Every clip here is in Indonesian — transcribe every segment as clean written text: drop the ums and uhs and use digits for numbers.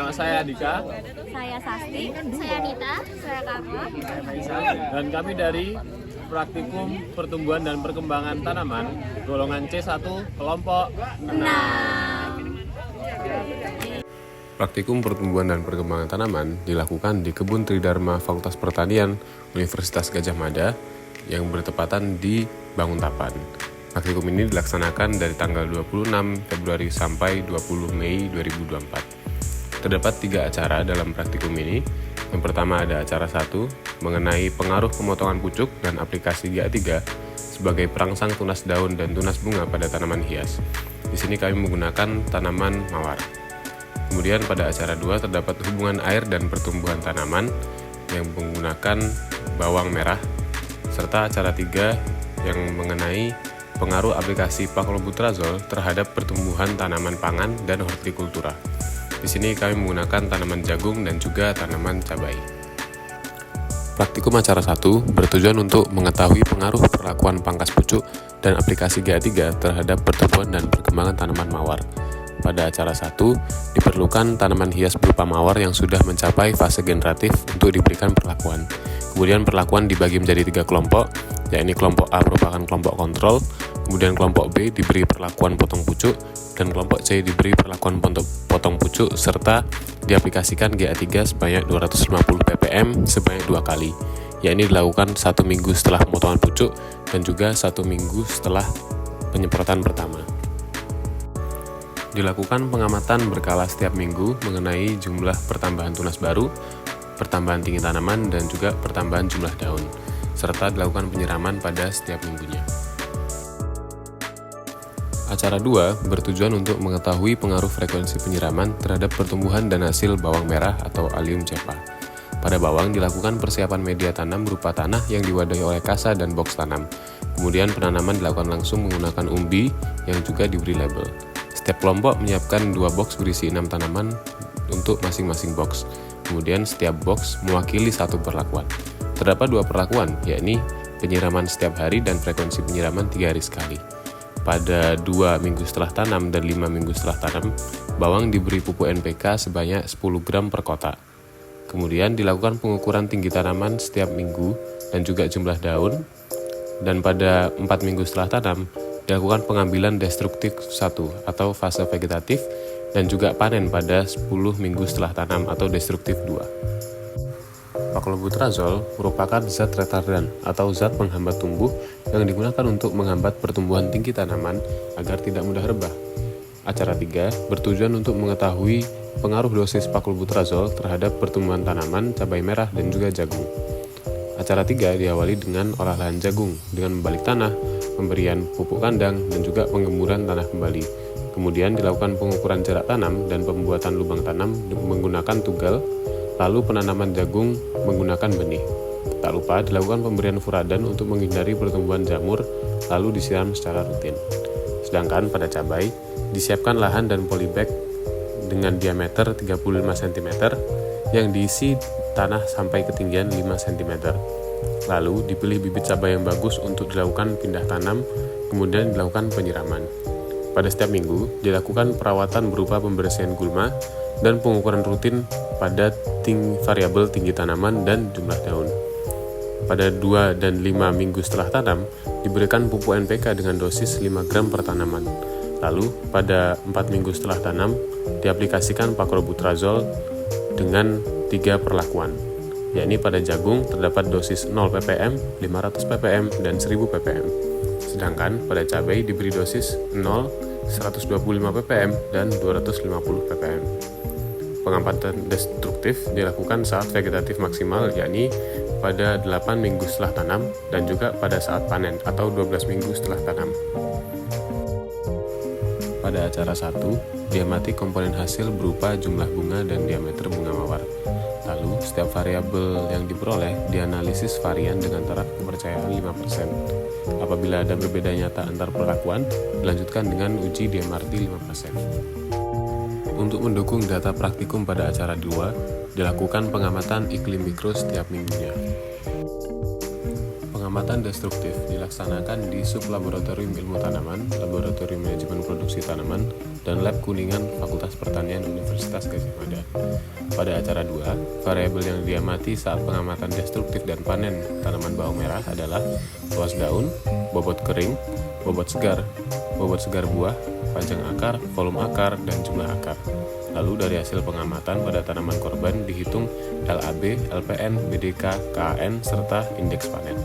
Nama saya Dika. Saya Sasti, saya Nita, saya Karma, Saya Faisal. Dan kami dari Praktikum Pertumbuhan dan Perkembangan Tanaman golongan C1 kelompok 6. Praktikum Pertumbuhan dan Perkembangan Tanaman dilakukan di Kebun Tridharma Fakultas Pertanian Universitas Gadjah Mada yang bertepatan di Banguntapan. Praktikum ini dilaksanakan dari tanggal 26 Februari sampai 20 Mei 2024. Terdapat 3 acara dalam praktikum ini. Yang pertama ada acara 1 mengenai pengaruh pemotongan pucuk dan aplikasi GA3 sebagai perangsang tunas daun dan tunas bunga pada tanaman hias. Di sini kami menggunakan tanaman mawar. Kemudian pada acara 2 terdapat hubungan air dan pertumbuhan tanaman yang menggunakan bawang merah, serta acara 3 yang mengenai pengaruh aplikasi paklobutrazol terhadap pertumbuhan tanaman pangan dan hortikultura. Di sini kami menggunakan tanaman jagung dan juga tanaman cabai. Praktikum acara 1 bertujuan untuk mengetahui pengaruh perlakuan pangkas pucuk dan aplikasi GA3 terhadap pertumbuhan dan perkembangan tanaman mawar. Pada acara 1, diperlukan tanaman hias berupa mawar yang sudah mencapai fase generatif untuk diberikan perlakuan. Kemudian perlakuan dibagi menjadi 3 kelompok, yakni kelompok A merupakan kelompok kontrol, kemudian kelompok B diberi perlakuan potong pucuk, dan kelompok C diberi perlakuan potong pucuk serta diaplikasikan GA3 sebanyak 250 ppm sebanyak 2 kali, yakni dilakukan 1 minggu setelah pemotongan pucuk dan juga 1 minggu setelah penyemprotan pertama. Dilakukan pengamatan berkala setiap minggu mengenai jumlah pertambahan tunas baru, pertambahan tinggi tanaman, dan juga pertambahan jumlah daun, serta dilakukan penyiraman pada setiap minggunya. Acara 2 bertujuan untuk mengetahui pengaruh frekuensi penyiraman terhadap pertumbuhan dan hasil bawang merah atau Allium cepa. Pada bawang dilakukan persiapan media tanam berupa tanah yang diwadahi oleh kasa dan box tanam. Kemudian penanaman dilakukan langsung menggunakan umbi yang juga diberi label. Setiap kelompok menyiapkan 2 box berisi 6 tanaman untuk masing-masing box. Kemudian setiap box mewakili 1 perlakuan. Terdapat 2 perlakuan, yakni penyiraman setiap hari dan frekuensi penyiraman 3 hari sekali. Pada 2 minggu setelah tanam dan 5 minggu setelah tanam, bawang diberi pupuk NPK sebanyak 10 gram per kotak. Kemudian dilakukan pengukuran tinggi tanaman setiap minggu dan juga jumlah daun. Dan pada 4 minggu setelah tanam, dilakukan pengambilan destruktif 1 atau fase vegetatif dan juga panen pada 10 minggu setelah tanam atau destruktif 2. Paklobutrazol merupakan zat retardan atau zat penghambat tumbuh yang digunakan untuk menghambat pertumbuhan tinggi tanaman agar tidak mudah rebah. Acara 3 bertujuan untuk mengetahui pengaruh dosis paklobutrazol terhadap pertumbuhan tanaman cabai merah dan juga jagung. Acara 3 diawali dengan olah lahan jagung dengan membalik tanah, pemberian pupuk kandang, dan juga penggemburan tanah kembali. Kemudian dilakukan pengukuran jarak tanam dan pembuatan lubang tanam menggunakan tugal, lalu penanaman jagung menggunakan benih. Tak lupa dilakukan pemberian furadan untuk menghindari pertumbuhan jamur, lalu disiram secara rutin. Sedangkan pada cabai, disiapkan lahan dan polybag dengan diameter 35 cm yang diisi tanah sampai ketinggian 5 cm. Lalu dipilih bibit cabai yang bagus untuk dilakukan pindah tanam, kemudian dilakukan penyiraman. Pada setiap minggu dilakukan perawatan berupa pembersihan gulma dan pengukuran rutin pada variabel tinggi tanaman dan jumlah daun. Pada 2 dan 5 minggu setelah tanam, diberikan pupuk NPK dengan dosis 5 gram per tanaman. Lalu pada 4 minggu setelah tanam, diaplikasikan paklobutrazol dengan 3 perlakuan, yakni pada jagung terdapat dosis 0 ppm, 500 ppm, dan 1000 ppm. Sedangkan pada cabai diberi dosis 0, 125 ppm, dan 250 ppm. Pengamatan destruktif dilakukan saat vegetatif maksimal, yakni pada 8 minggu setelah tanam dan juga pada saat panen atau 12 minggu setelah tanam. Pada acara 1, diamati komponen hasil berupa jumlah bunga dan diameter bunga mawar. Lalu, setiap variabel yang diperoleh dianalisis varian dengan taraf kepercayaan 5%. Apabila ada berbeda nyata antar perlakuan, dilanjutkan dengan uji DMRT 5%. Untuk mendukung data praktikum pada acara 2, dilakukan pengamatan iklim mikro setiap minggunya. Pengamatan destruktif dilaksanakan di Sublaboratorium Ilmu Tanaman, Laboratorium Manajemen Produksi Tanaman, dan Lab Kuningan Fakultas Pertanian Universitas Gadjah Mada. Pada acara 2, variabel yang diamati saat pengamatan destruktif dan panen tanaman bawang merah adalah luas daun, bobot kering, bobot segar buah, panjang akar, volume akar, dan jumlah akar. Lalu dari hasil pengamatan pada tanaman korban dihitung LAB, LPN, BDK, KAN, serta indeks panen.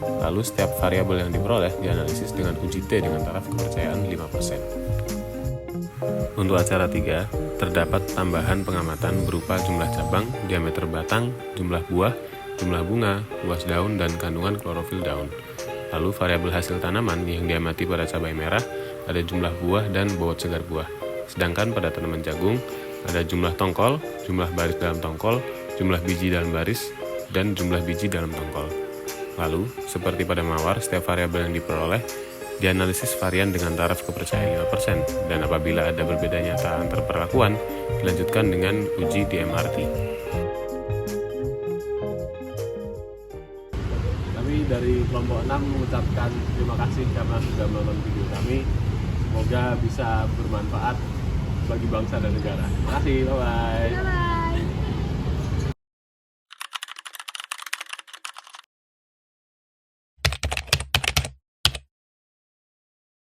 Lalu setiap variabel yang diperoleh dianalisis dengan uji T dengan taraf kepercayaan 5%. Untuk acara 3, terdapat tambahan pengamatan berupa jumlah cabang, diameter batang, jumlah buah, jumlah bunga, luas daun, dan kandungan klorofil daun. Lalu variabel hasil tanaman yang diamati pada cabai merah ada jumlah buah dan bobot segar buah. Sedangkan pada tanaman jagung ada jumlah tongkol, jumlah baris dalam tongkol, jumlah biji dalam baris, dan jumlah biji dalam tongkol. Lalu, seperti pada mawar, setiap variabel yang diperoleh dianalisis varian dengan taraf kepercayaan 5%, dan apabila ada berbeda nyata antar perlakuan, dilanjutkan dengan uji DMRT. Kami dari kelompok 6 mengucapkan terima kasih karena sudah menonton video kami. Semoga bisa bermanfaat bagi bangsa dan negara. Terima kasih, bye-bye.